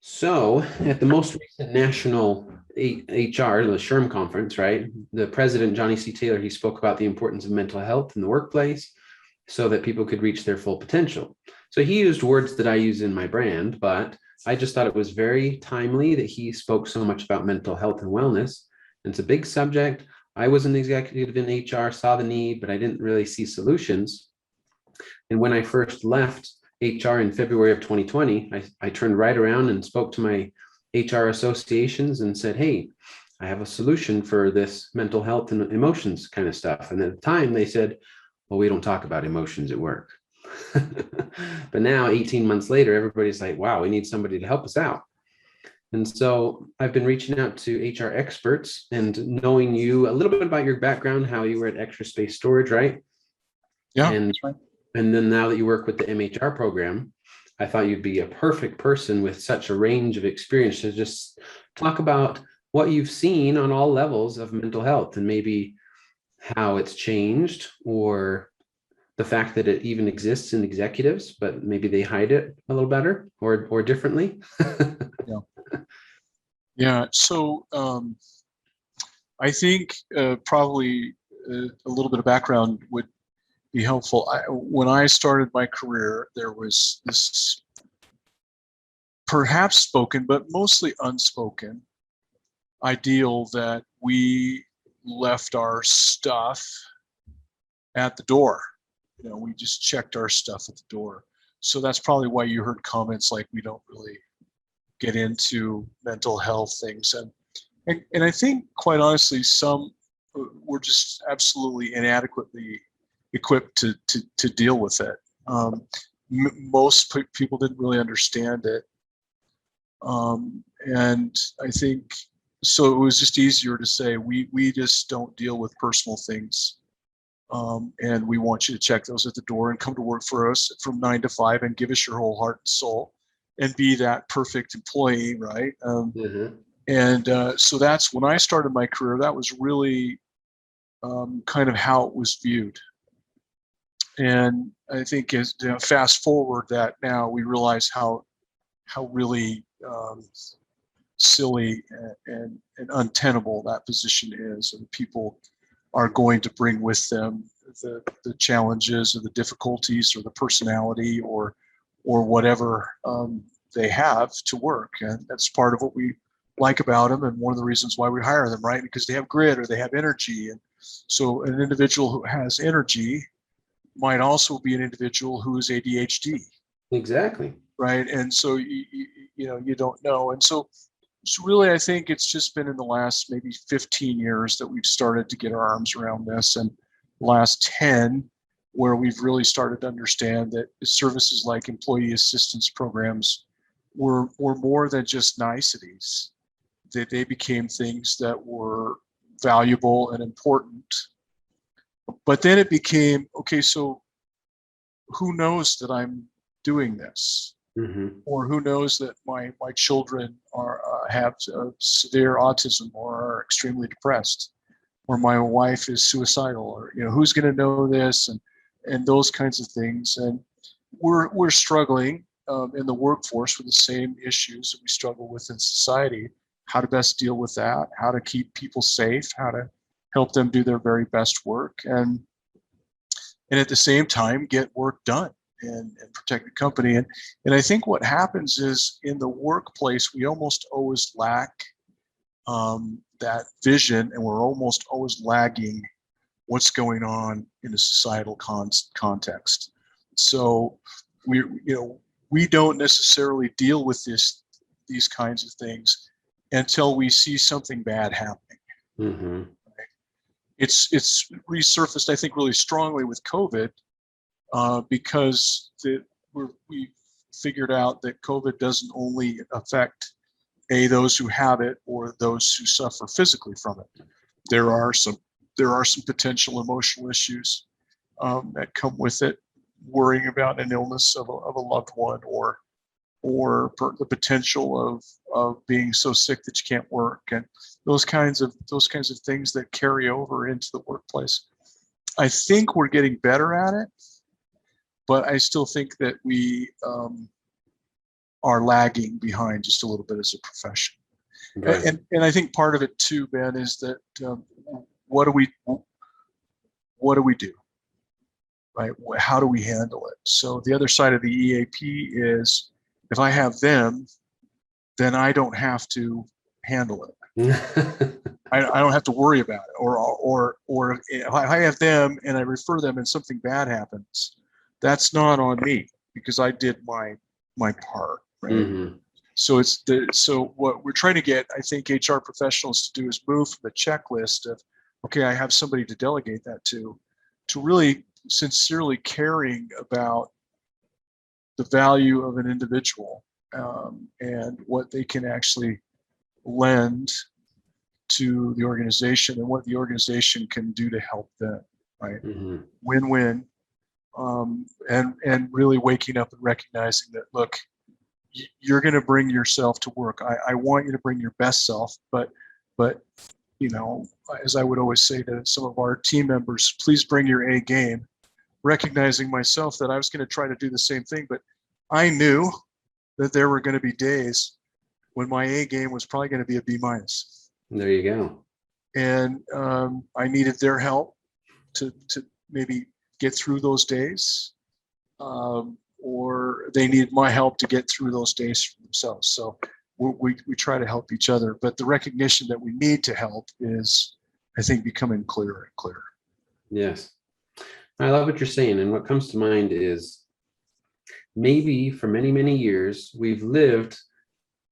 So, at the most recent national HR, the SHRM conference, right? The president, Johnny C. Taylor, he spoke about the importance of mental health in the workplace so that people could reach their full potential. So, he used words that I use in my brand, but I just thought it was very timely that he spoke so much about mental health and wellness. And it's a big subject. I was an executive in HR, saw the need, but I didn't really see solutions. And when I first left HR in February of 2020, I turned right around and spoke to my HR associations and said, hey, I have a solution for this mental health and emotions kind of stuff. And at the time, they said, well, we don't talk about emotions at work. But now, 18 months later, everybody's like, wow, we need somebody to help us out. And so I've been reaching out to HR experts and knowing you a little bit about your background, how you were at Extra Space Storage, right? Yeah, And that's right. and then now that you work with the MHR program, I thought you'd be a perfect person with such a range of experience to just talk about what you've seen on all levels of mental health and maybe how it's changed or the fact that it even exists in executives, but maybe they hide it a little better or differently. Yeah, yeah. So I think probably a little bit of background would be helpful. When I started my career, there was this perhaps spoken, but mostly unspoken ideal that we left our stuff at the door. We just checked our stuff at the door. So that's probably why you heard comments like we don't really get into mental health things. And I think, quite honestly, some were just absolutely inadequately equipped to deal with it. Most people didn't really understand it. And I think so it was just easier to say, we just don't deal with personal things. And we want you to check those at the door and come to work for us from 9 to 5 and give us your whole heart and soul and be that perfect employee, right? Mhm. And so that's when I started my career. That was really kind of how it was viewed. And I think as fast forward that now we realize how really silly and untenable that position is, and people are going to bring with them the challenges or the difficulties or the personality or whatever they have to work, and that's part of what we like about them, and one of the reasons why we hire them, right? Because they have grit or they have energy. And so an individual who has energy might also be an individual who is ADHD, Exactly. right? And so you don't know. And so really, I think it's just been in the last maybe 15 years that we've started to get our arms around this, and the last 10 where we've really started to understand that services like employee assistance programs were more than just niceties, that they became things that were valuable and important. But then it became, okay, so who knows that I'm doing this? Mhm. Or who knows that my children are have severe autism or are extremely depressed, or my wife is suicidal, or who's going to know this, and those kinds of things. And we're struggling in the workforce with the same issues that we struggle with in society. How to best deal with that? How to keep people safe? How to help them do their very best work, and at the same time get work done and protect the company. And I think what happens is in the workplace, we almost always lack that vision, and we're almost always lagging what's going on in a societal context. So we, we don't necessarily deal with these kinds of things until we see something bad happening. Mhm. It's resurfaced, I think, really strongly with COVID, because we figured out that COVID doesn't only affect those who have it or those who suffer physically from it. There are some potential emotional issues that come with it, worrying about an illness of a loved one, or the potential of being so sick that you can't work, and those kinds of things that carry over into the workplace. I think we're getting better at it, but I still think that are lagging behind just a little bit as a profession. Right. And I think part of it too, Ben, is that what do we do, right? How do we handle it? So the other side of the EAP is, if I have them, then I don't have to handle it. I don't have to worry about it. Or if I have them and I refer them and something bad happens, that's not on me because I did my part, right? Mm-hmm. So what we're trying to get, I think, HR professionals to do is move from the checklist of, okay, I have somebody to delegate that to really sincerely caring about the value of an individual, and what they can actually lend to the organization and what the organization can do to help them, right? Mm-hmm. Win-win. And really waking up and recognizing that, look, you're going to bring yourself to work. I want you to bring your best self, but as I would always say to some of our team members, please bring your A game, recognizing myself that I was going to try to do the same thing, but I knew that there were going to be days when my A game was probably going to be a B minus. There you go. And I needed their help to maybe get through those days, or they needed my help to get through those days for themselves. So we try to help each other, but the recognition that we need to help is, I think, becoming clearer and clearer. Yes. I love what you're saying. And what comes to mind is maybe for many, many years, we've lived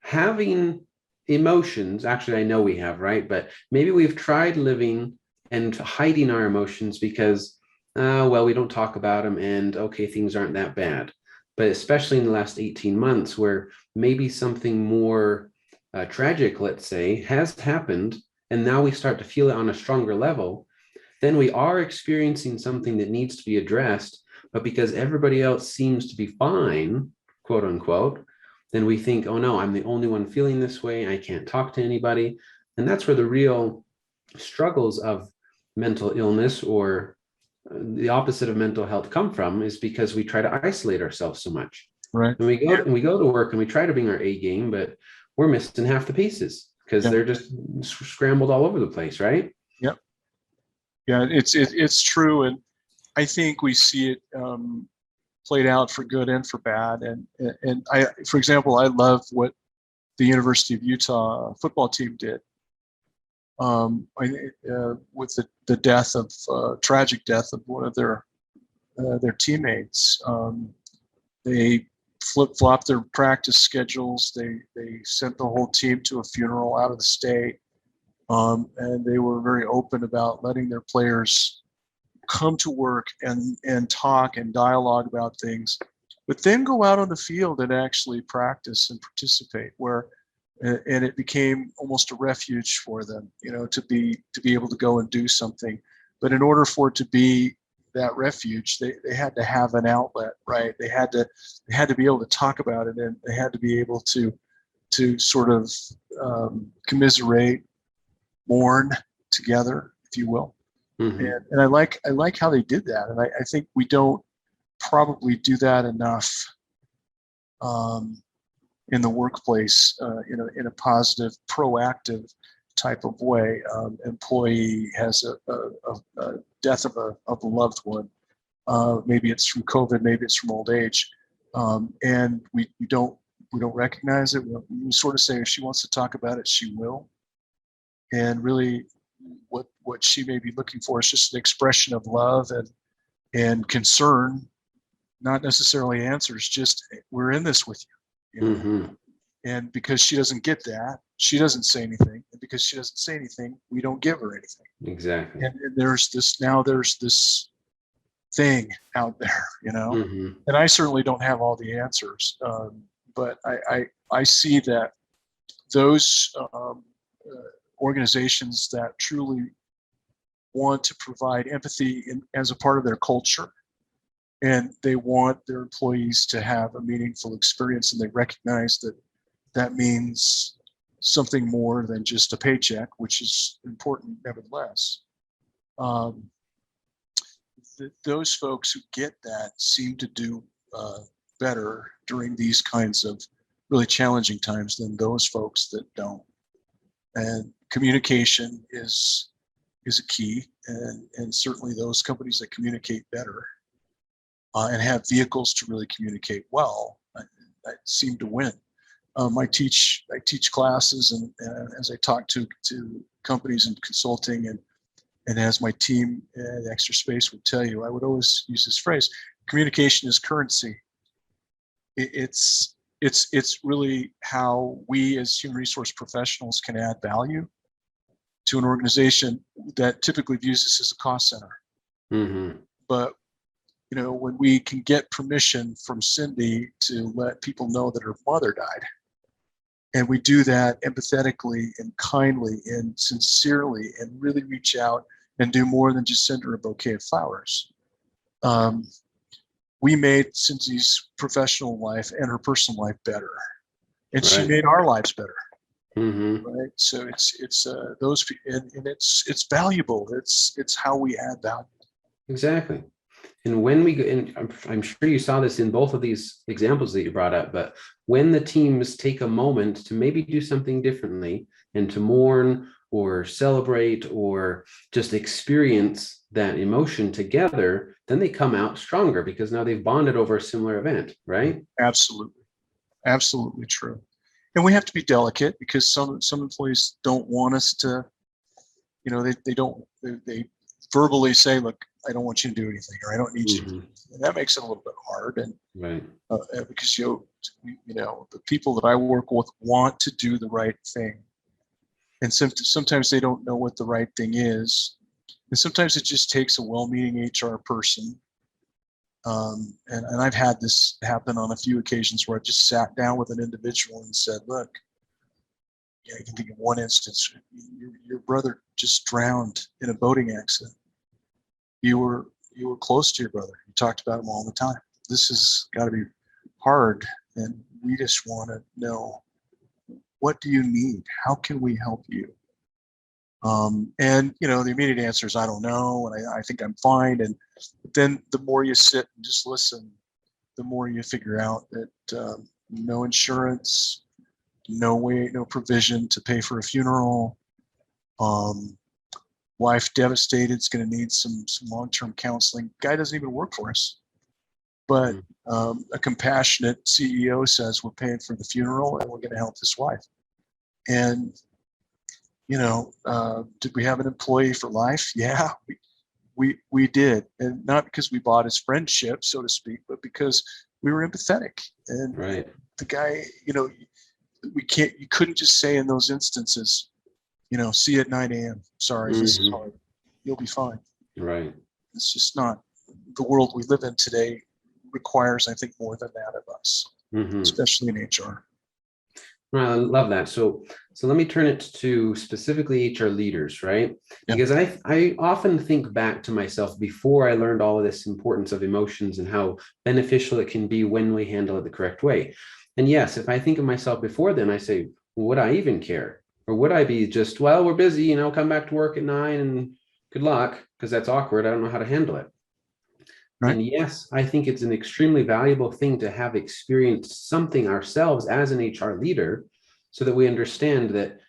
having emotions. Actually, I know we have, right? But maybe we've tried living and hiding our emotions because, well, we don't talk about them and okay, things aren't that bad. But especially in the last 18 months, where maybe something more tragic, let's say, has happened, and now we start to feel it on a stronger level, then we are experiencing something that needs to be addressed. But because everybody else seems to be fine, quote unquote, then we think, oh no, I'm the only one feeling this way. I can't talk to anybody. And that's where the real struggles of mental illness or the opposite of mental health come from, is because we try to isolate ourselves so much. Right. And we go to work and we try to bring our A game, but we're missing half the pieces because they're just scrambled all over the place, right? Yep. Yeah, it's true, and I think we see it played out for good and for bad. And I, for example, I love what the University of Utah football team did with the death of tragic death of one of their teammates. They flip-flopped their practice schedules. They sent the whole team to a funeral out of the state, and they were very open about letting their players come to work and talk and dialogue about things, but then go out on the field and actually practice and participate. And it became almost a refuge for them, to be able to go and do something. But in order for it to be that refuge, they had to have an outlet, right? They had to be able to talk about it, and they had to be able to sort of commiserate, mourn together, if you will. Mm-hmm. And I like how they did that, and I think we don't probably do that enough in the workplace, in a positive, proactive type of way. Employee has a death of a loved one. Maybe it's from COVID, maybe it's from old age, and we don't recognize it. We sort of say, if she wants to talk about it, she will. And really, what she may be looking for is just an expression of love and concern, not necessarily answers. Just, we're in this with you, Mm-hmm. And because she doesn't get that, she doesn't say anything. And because she doesn't say anything, we don't give her anything. Exactly. And there's this thing out there, Mm-hmm. And I certainly don't have all the answers, but I see that those organizations that truly want to provide empathy as a part of their culture, and they want their employees to have a meaningful experience, and they recognize that means something more than just a paycheck, which is important nevertheless. Those folks who get that seem to do better during these kinds of really challenging times than those folks that don't. And communication is a key, and certainly those companies that communicate better and have vehicles to really communicate well, I seem to win. I teach classes, and as I talk to companies and consulting, and as my team at Extra Space would tell you, I would always use this phrase: communication is currency. It's really how we as human resource professionals can add value to an organization that typically views us as a cost center. Mm-hmm. But when we can get permission from Cindy to let people know that her mother died, and we do that empathetically and kindly and sincerely, and really reach out and do more than just send her a bouquet of flowers, we made Cindy's professional life and her personal life better, and she Right. made our lives better. Mm-hmm. Right. So it's those, and it's valuable. It's how we add value. Exactly. And when we go, and I'm sure you saw this in both of these examples that you brought up, but when the teams take a moment to maybe do something differently and to mourn or celebrate or just experience that emotion together, then they come out stronger because now they've bonded over a similar event, right? Absolutely true. And we have to be delicate, because some employees don't want us to, they verbally say, look, I don't want you to do anything, or I don't need you to do anything. And that makes it a little bit hard. And right. Because the people that I work with want to do the right thing, and sometimes they don't know what the right thing is, and sometimes it just takes a well-meaning HR person. And I've had this happen on a few occasions where I just sat down with an individual and said, look, I can think of one instance. Your brother just drowned in a boating accident. You were close to your brother. You talked about him all the time. This has got to be hard, and we just want to know, what do you need? How can we help you? And the immediate answer is, I don't know, and I think I'm fine. And then the more you sit and just listen, the more you figure out that no insurance, no provision to pay for a funeral. Wife devastated, is going to need some long-term counseling. Guy doesn't even work for us, but a compassionate CEO says, we're paying for the funeral and we're going to help this wife. And did we have an employee for life? Yeah, we did, and not because we bought his friendship, so to speak, but because we were empathetic. And right. The guy, you couldn't just say in those instances, see you at 9 a.m. Sorry, this is hard. You'll be fine. Right. It's just not the world we live in today. Requires, I think, more than that of us, especially in HR. Well, I love that. So let me turn it to specifically HR leaders, right? Yeah. Because I often think back to myself before I learned all of this importance of emotions and how beneficial it can be when we handle it the correct way. And yes, if I think of myself before then, I say, well, would I even care? Or would I be just, well, we're busy, come back to work at 9 and good luck, because that's awkward. I don't know how to handle it. Right. And yes, I think it's an extremely valuable thing to have experienced something ourselves as an HR leader, so that we understand that,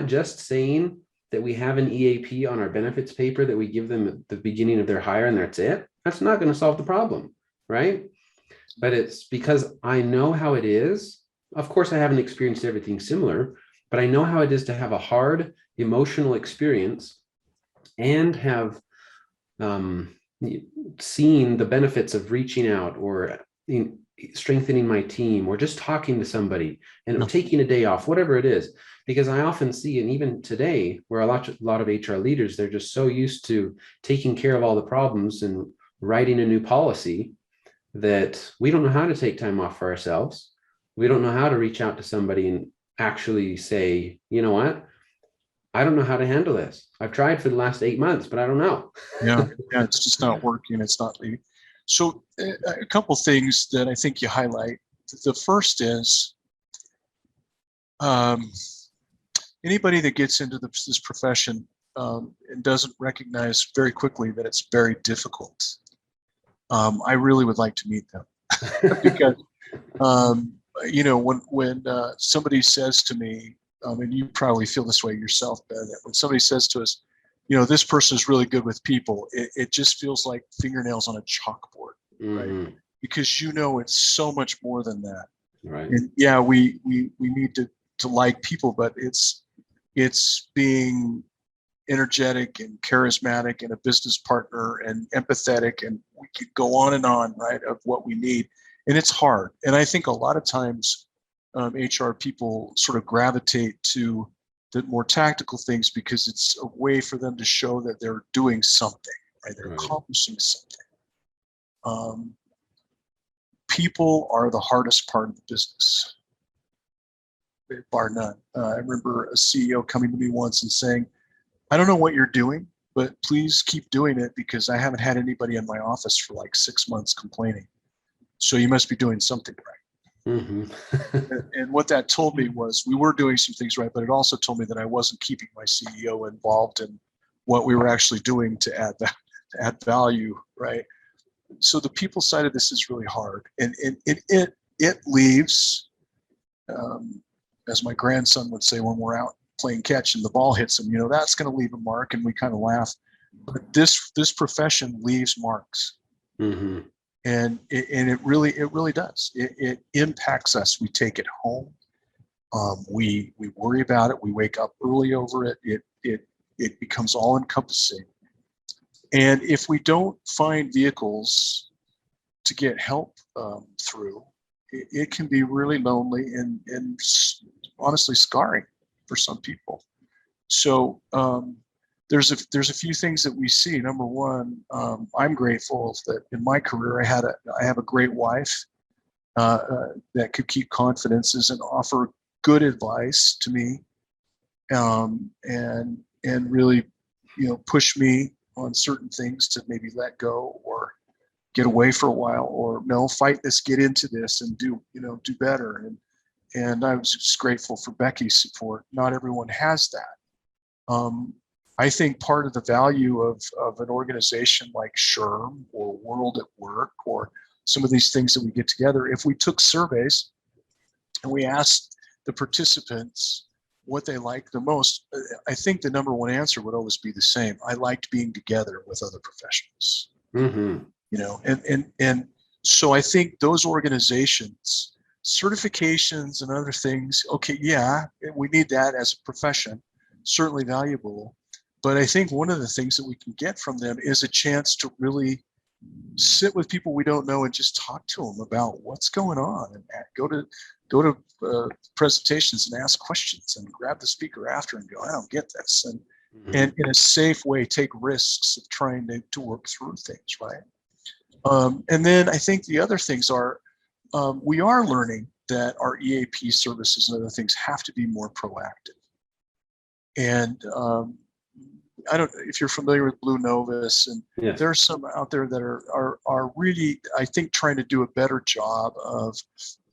just saying that we have an EAP on our benefits paper that we give them at the beginning of their hire and that's it, that's not going to solve the problem, right? But it's because I know how it is. Of course, I haven't experienced everything similar, but I know how it is to have a hard emotional experience and have seen the benefits of reaching out or strengthening my team or just talking to somebody and taking a day off, whatever it is. Because I often see, and even today, where a lot of HR leaders, they're just so used to taking care of all the problems and writing a new policy that we don't know how to take time off for ourselves. We don't know how to reach out to somebody and actually say, you know what? I don't know how to handle this. I've tried for the last 8 months, but I don't know. Yeah, it's just not working. It's not leading. So a couple things that I think you highlight. The first is anybody that gets into this profession and doesn't recognize very quickly that it's very difficult. I really would like to meet them because when somebody says to me, and you probably feel this way yourself, Ben, that when somebody says to us, this person is really good with people, it just feels like fingernails on a chalkboard, right? Because it's so much more than that. Right. And yeah, we need to like people, but it's being energetic and charismatic and a business partner and empathetic, and we could go on, right, of what we need. And it's hard. And I think a lot of times HR people sort of gravitate to the more tactical things because it's a way for them to show that they're doing something, right? They're accomplishing something. People are the hardest part of the business, bar none. I remember a CEO coming to me once and saying, I don't know what you're doing, but please keep doing it because I haven't had anybody in my office for like 6 months complaining. So you must be doing something right. And what that told me was we were doing some things right, but it also told me that I wasn't keeping my CEO involved in what we were actually doing to add value, right? So the people side of this is really hard, and it leaves, as my grandson would say when we're out playing catch and the ball hits him, that's going to leave a mark, and we kind of laugh. But this profession leaves marks. And it really does. It impacts us. We take it home. We worry about it. We wake up early over it. It becomes all encompassing. And if we don't find vehicles to get help through, it can be really lonely and honestly scarring for some people. So there's a few things that we see. Number one, I'm grateful that in my career I have a great wife that could keep confidences and offer good advice to me, and really push me on certain things to maybe let go or get away for a while, or no, fight this, get into this, and do better. And I was just grateful for Becky's support. Not everyone has that. I think part of the value of an organization like SHRM or World at Work or some of these things that we get together, if we took surveys and we asked the participants what they like the most, I think the number one answer would always be the same. I liked being together with other professionals. And so I think those organizations, certifications and other things, okay, yeah, we need that as a profession, certainly valuable. But I think one of the things that we can get from them is a chance to really sit with people we don't know and just talk to them about what's going on, and go to presentations and ask questions and grab the speaker after and go, I don't get this, and in a safe way take risks of trying to work through things, right? And then I think the other things are, we are learning that our EAP services and other things have to be more proactive. And I don't know if you're familiar with Blue Novus, and Yes. there's some out there that are really, I think, trying to do a better job of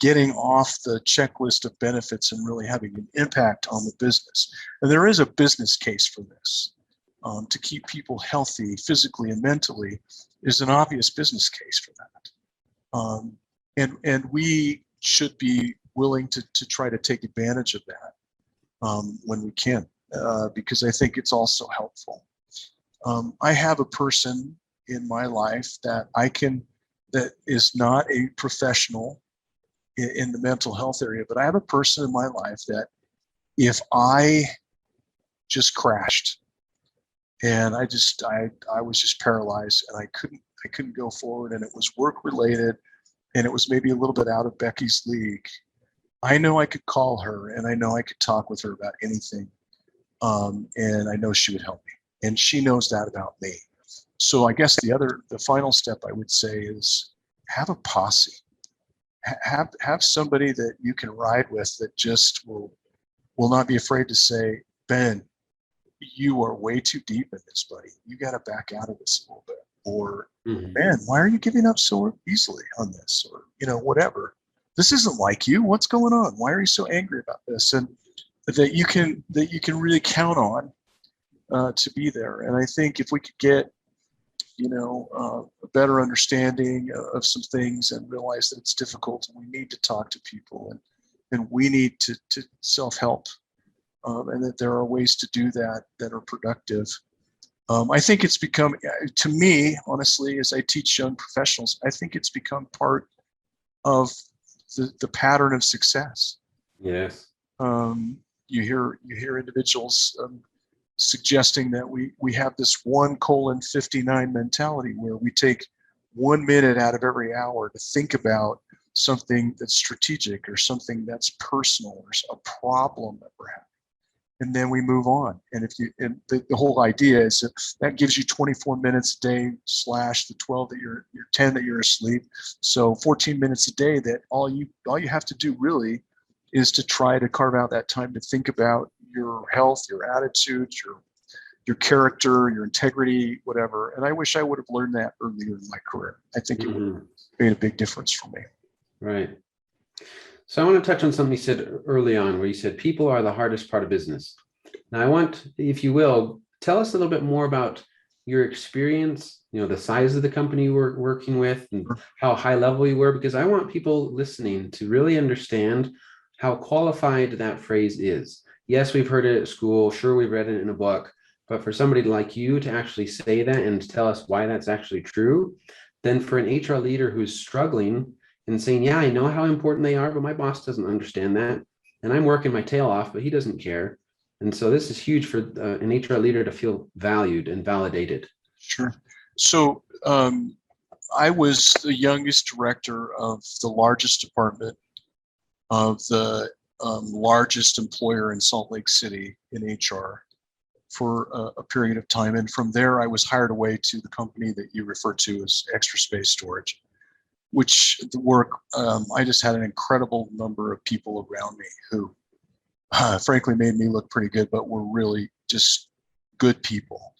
getting off the checklist of benefits and really having an impact on the business. And there is a business case for this. To keep people healthy physically and mentally is an obvious business case for that. And we should be willing to try to take advantage of that when we can. Because I think it's also helpful. I have a person in my life that is not a professional in the mental health area, but I have a person in my life that if I just crashed and I was just paralyzed and I couldn't go forward, and it was work related and it was maybe a little bit out of Becky's league, I know I could call her and I know I could talk with her about anything. And I know she would help me, and she knows that about me. So I guess the final step I would say is have a posse, have somebody that you can ride with that just will not be afraid to say, Ben, you are way too deep in this, buddy. You got to back out of this a little bit. Or, man, why are you giving up so easily on this? Or, whatever. This isn't like you. What's going on? Why are you so angry about this? And that you can really count on to be there. And I think if we could get, a better understanding of some things and realize that it's difficult and we need to talk to people and we need to self-help, and that there are ways to do that that are productive. I think it's become, to me, honestly, as I teach young professionals, I think it's become part of the pattern of success. Yes. You hear individuals suggesting that we have this 1:59 mentality where we take 1 minute out of every hour to think about something that's strategic or something that's personal or a problem that we're having, and then we move on. And the whole idea is that gives you 24 minutes a day / the 12 that you're 10 that you're asleep. So 14 minutes a day that all you have to do really is to try to carve out that time to think about your health, your attitude, your character, your integrity, whatever. And I wish I would have learned that earlier in my career. I think it would have made a big difference for me. Right. So I want to touch on something you said early on, where you said people are the hardest part of business. Now I want, if you will, tell us a little bit more about your experience, the size of the company you were working with and how high level you were, because I want people listening to really understand how qualified that phrase is. Yes, we've heard it at school. Sure, we've read it in a book. But for somebody like you to actually say that and tell us why that's actually true, then for an HR leader who's struggling and saying, yeah, I know how important they are, but my boss doesn't understand that. And I'm working my tail off, but he doesn't care. And so this is huge for an HR leader to feel valued and validated. Sure. So I was the youngest director of the largest department of the largest employer in Salt Lake City in HR for a period of time. And from there, I was hired away to the company that you refer to as Extra Space Storage, which the work, I just had an incredible number of people around me who frankly made me look pretty good, but were really just good people.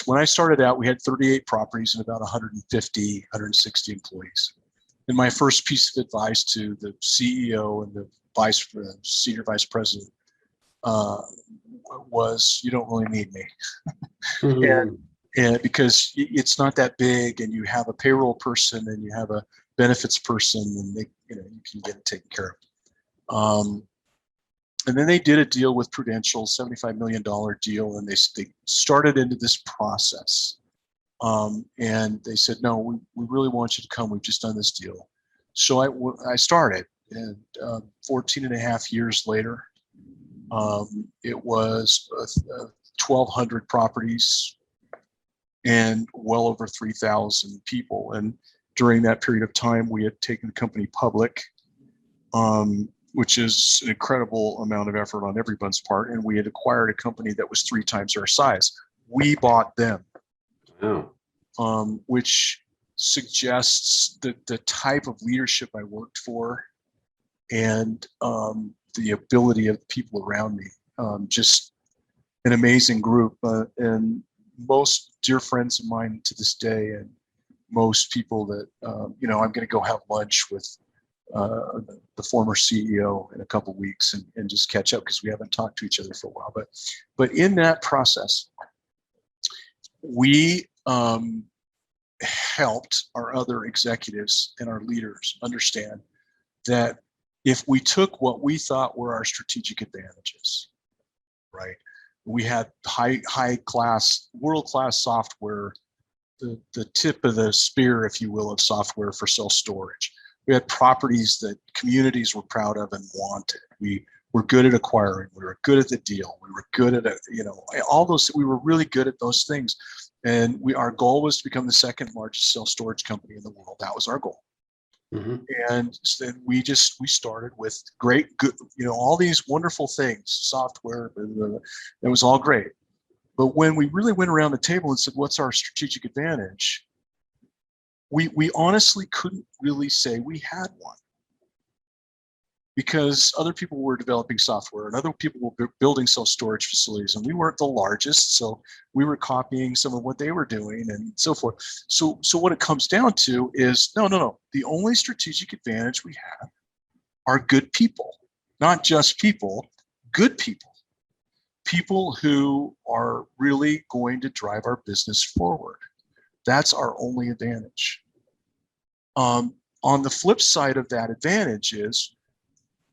When I started out, we had 38 properties and about 150, 160 employees. And my first piece of advice to the CEO and the senior vice president was, you don't really need me. and because it's not that big, and you have a payroll person and you have a benefits person, and you can get it taken care of. And then they did a deal with Prudential, $75 million deal, and they started into this process. And they said, no, we really want you to come. We've just done this deal. So I started, and 14 and a half years later, it was 1,200 properties and well over 3,000 people. And during that period of time, we had taken the company public, which is an incredible amount of effort on everyone's part. And we had acquired a company that was 3 times our size. We bought them, which suggests the type of leadership I worked for and the ability of people around me. Just an amazing group, and most dear friends of mine to this day, and most people that I'm going to go have lunch with the former CEO in a couple of weeks and just catch up, because we haven't talked to each other for a while. But in that process, we helped our other executives and our leaders understand that if we took what we thought were our strategic advantages, right? We had high class, world-class software, the tip of the spear, if you will, of software for self-storage. We had properties that communities were proud of and wanted. We were good at acquiring. We were good at the deal. We were good at all those. We were really good at those things. And our goal was to become the second largest self-storage company in the world. That was our goal. Mm-hmm. And then we started with good, all these wonderful things, software, it was all great. But when we really went around the table and said, what's our strategic advantage? We honestly couldn't really say we had one, because other people were developing software and other people were building self-storage facilities, and we weren't the largest, so we were copying some of what they were doing and so forth. So what it comes down to is, no. The only strategic advantage we have are good people, not just people, good people, people who are really going to drive our business forward. That's our only advantage. On the flip side of that advantage is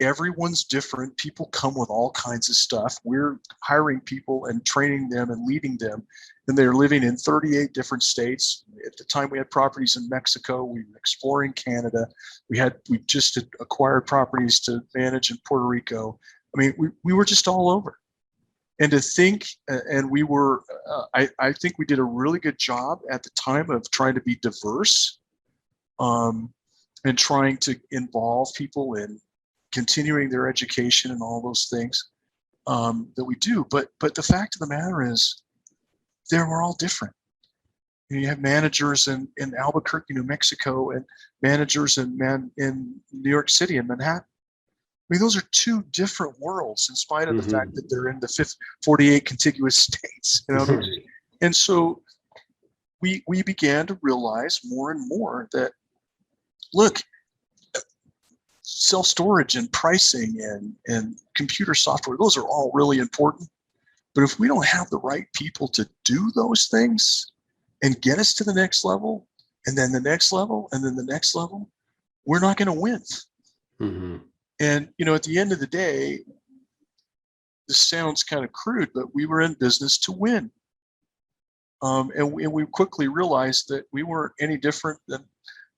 everyone's different. People come with all kinds of stuff. We're hiring people and training them and leading them, and they're living in 38 different states. At the time, we had properties in Mexico. We were exploring Canada. We just acquired properties to manage in Puerto Rico. I mean, we were just all over. And to think, and we were, I think we did a really good job at the time of trying to be diverse, and trying to involve people in continuing their education and all those things that we do. But the fact of the matter is, they were all different. You have managers in Albuquerque, New Mexico, and managers in New York City and Manhattan. I mean, those are two different worlds, in spite of the fact that they're in the 48 contiguous states. You know, and so we began to realize more and more that, look, self-storage and pricing and computer software, those are all really important. But if we don't have the right people to do those things and get us to the next level, and then the next level, and then the next level, we're not going to win. And, you know, at the end of the day, this sounds kind of crude, but we were in business to win. And we quickly realized that we weren't any different than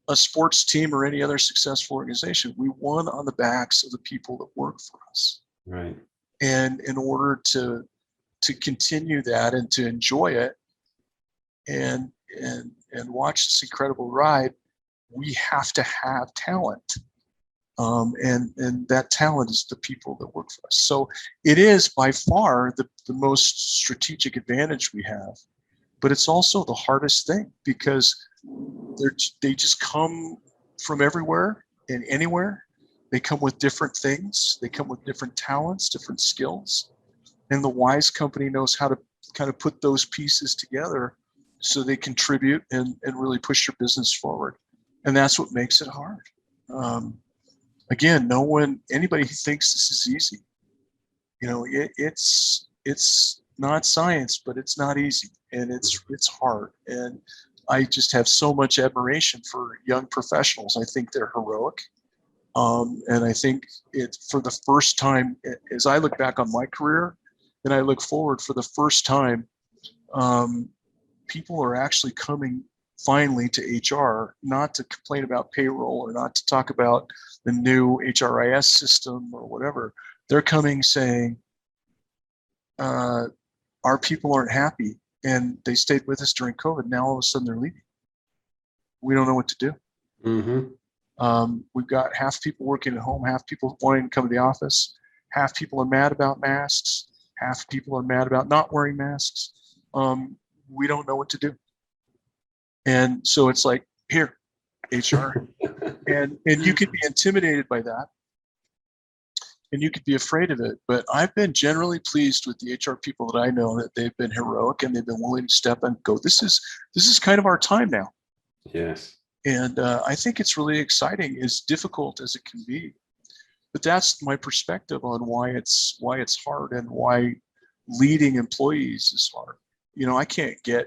a sports team or any other successful organization. We won on the backs of the people that work for us. Right. And in order to continue that and to enjoy it and watch this incredible ride, we have to have talent. And that talent is the people that work for us. So it is by far the most strategic advantage we have, but it's also the hardest thing, because they just come from everywhere and anywhere. They come with different things. They come with different talents, different skills. And the Wise Company knows how to kind of put those pieces together so they contribute and really push your business forward. And that's what makes it hard. Again, anybody who thinks this is easy, you know, it's not science, but it's not easy, and it's hard. And I just have so much admiration for young professionals. I think they're heroic. And I think it's for the first time, as I look back on my career, and I look forward, for the first time, people are actually coming finally to HR, not to complain about payroll or not to talk about the new HRIS system or whatever. They're coming saying, our people aren't happy, and they stayed with us during COVID. Now all of a sudden they're leaving. We don't know what to do. We've got half people working at home, half people wanting to come to the office, half people are mad about masks, half people are mad about not wearing masks. We don't know what to do. And so it's like, here, HR. and you could be intimidated by that, and you could be afraid of it. But I've been generally pleased with the HR people that I know, that they've been heroic and they've been willing to step in and go, this is kind of our time now. Yes. And I think it's really exciting, as difficult as it can be. But that's my perspective on why it's hard, and why leading employees is hard. You know, I can't get,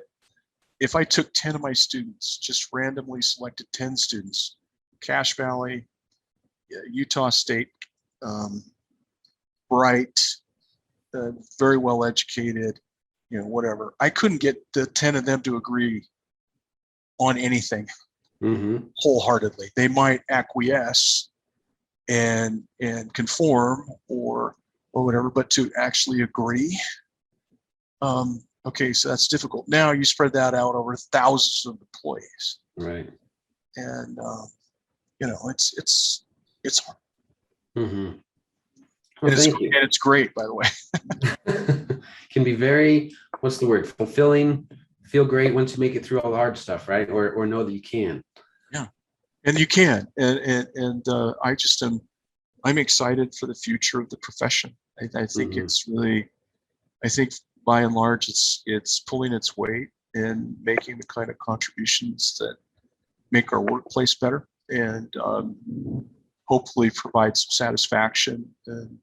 if I took 10 of my students, just randomly selected 10 students, Cache Valley, Utah State, bright, very well educated, you know, whatever. I couldn't get the 10 of them to agree on anything wholeheartedly. They might acquiesce and conform or whatever, but to actually agree, okay, so that's difficult. Now you spread that out over thousands of employees, right? And you know, it's hard. Well, thank you. And it's great, by the way. Can be very, what's the word, fulfilling, feel great once you make it through all the hard stuff, right? Or know that you can. Yeah, and you can. And I just I'm excited for the future of the profession. I think it's really, I think by and large, it's pulling its weight and making the kind of contributions that make our workplace better, and hopefully provide some satisfaction and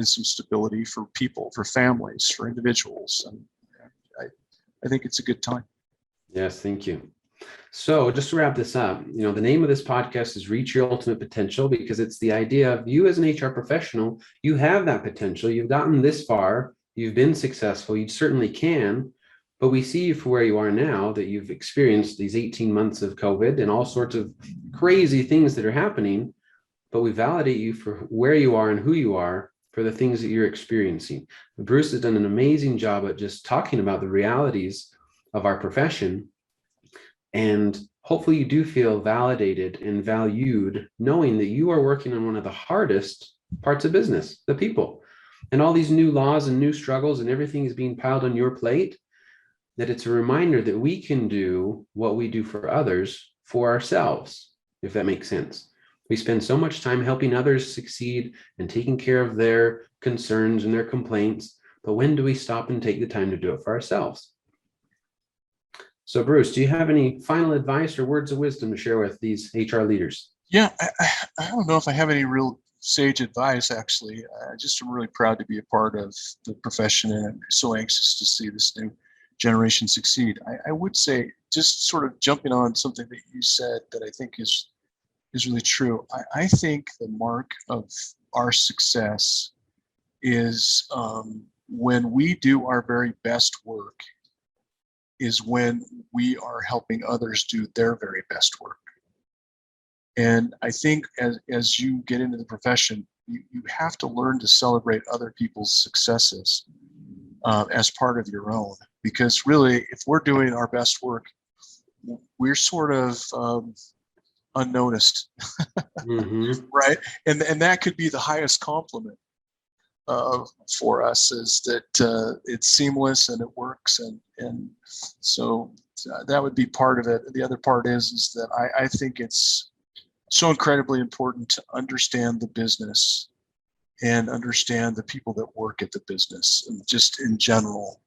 some stability for people, for families, for individuals. And I think it's a good time. Yes, thank you. So just to wrap this up, the name of this podcast is Reach Your Ultimate Potential, because it's the idea of you as an HR professional, you have that potential. You've gotten this far. You've been successful. You certainly can. But we see you for where you are now, that you've experienced these 18 months of COVID and all sorts of crazy things that are happening. But we validate you for where you are and who you are for the things that you're experiencing. Bruce has done an amazing job at just talking about the realities of our profession. And hopefully you do feel validated and valued, knowing that you are working on one of the hardest parts of business, the people, and all these new laws and new struggles and everything is being piled on your plate, that it's a reminder that we can do what we do for others for ourselves, if that makes sense. We spend so much time helping others succeed and taking care of their concerns and their complaints, but when do we stop and take the time to do it for ourselves? So Bruce, do you have any final advice or words of wisdom to share with these HR leaders? Yeah, I don't know if I have any real sage advice, actually. I just am really proud to be a part of the profession, and I'm so anxious to see this new generation succeed. I would say, just sort of jumping on something that you said that I think is really true. I think the mark of our success is when we do our very best work, is when we are helping others do their very best work. And I think as you get into the profession, you have to learn to celebrate other people's successes as part of your own. Because really, if we're doing our best work, we're sort of unnoticed, right? And that could be the highest compliment for us, is that it's seamless and it works, and so that would be part of it. The other part is that I think it's so incredibly important to understand the business and understand the people that work at the business, and just in general,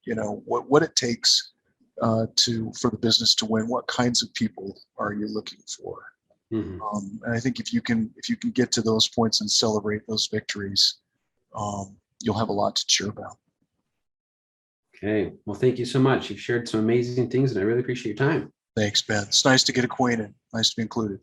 what it takes for the business to win. What kinds of people are you looking for? And I think if you can get to those points and celebrate those victories, you'll have a lot to cheer about. Okay. Well, thank you so much. You've shared some amazing things, and I really appreciate your time. Thanks, Ben. It's nice to get acquainted. Nice to be included.